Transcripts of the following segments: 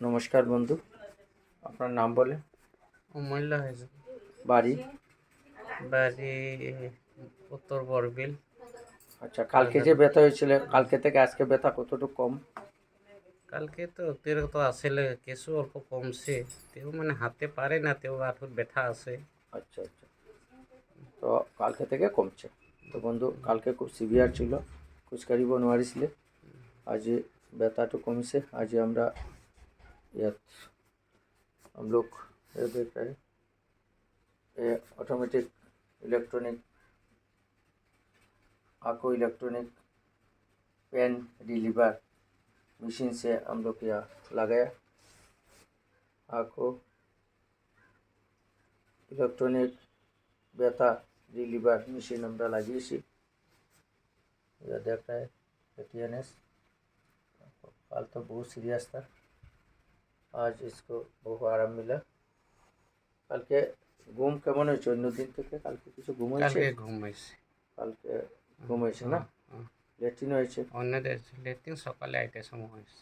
নমস্কার বন্ধু, আপনার নাম বলে? অমূল্য হয়েছে। বাড়ি? বাড়ি উত্তর বরবিল। আচ্ছা, কালকে যে ব্যথা হয়েছিল, কালকে থেকে আজকে ব্যথা কতটুকু কম? কালকে তো অতিরিক্ত আসলে কিছু অল্প কমছে, তেও মানে হাতে পারে না, তেও আঁঠুর ব্যথা আছে। আচ্ছা আচ্ছা, তো কালকে থেকে কমছে। তো বন্ধু, কালকে খুব সিভিয়ার ছিল, খোজকাঢ়িব নোৱাৰিছিলে। আজি ব্যথাটো কমিছে। আজি আমরা ইয়াত हम लोग ये देख रहे हैं, ये ऑटोमेटिक इलेक्ट्रॉनिक आको इलेक्ट्रॉनिक पेन रिलीवर मशीन से हम लोग यहाँ लगाया। आको इलेक्ट्रॉनिक व्यथा रिलीवर मशीन আমরা লাগিয়েছি। यह देख रहा है टीएनएस। कल तो बहुत सीरियस था, आज इसको बहुत आराम मिला। কালকে ঘুম কেমন হয়েছে অন্য দিন থেকে? কালকে কিছু ঘুম হয়েছে? কালকে ঘুম হয়েছে। কালকে ঘুম হয়েছে না? লেট্রিন হয়েছে? অন্যদের লেট্রিন সকালে 8টার সময় হয়েছে।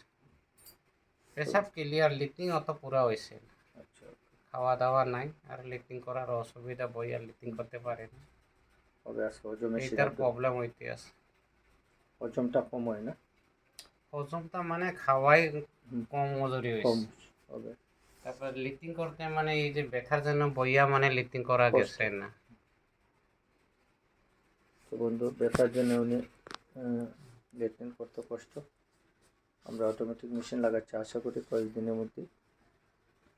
পেশাব ক্লিয়ার, লেট্রিন অত পুরা হয়েছে না। আচ্ছা, খাওয়া দাওয়া নাই, আর লেট্রিন করার অসুবিধা, বই আর লেট্রিন করতে পারে না, হবে আজকে হজমের এইটার শিরা, প্রবলেম হইতে আছে। হজমটা কম হয় না? হজমটা মানে খাওয়াই কম মজুরি কম হয়েছে। হবে, তারপর লিফটিং করতে মানে এই যে ব্যথার জন্য বইয়া মানে লিফটিং করা কষ্ট। গেছে না। তো বন্ধু, ব্যথার জন্য উনি লেট্রিন করতে কষ্ট। আমরা অটোমেটিক মেশিন লাগাচ্ছি, আশা করি কয়েকদিনের মধ্যে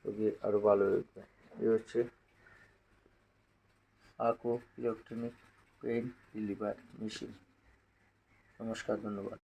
রোগী আরও ভালো হয়ে উঠবে। এই হচ্ছে আকো ইলেকট্রনিক পেইন রিলিভার মেশিন। নমস্কার, ধন্যবাদ।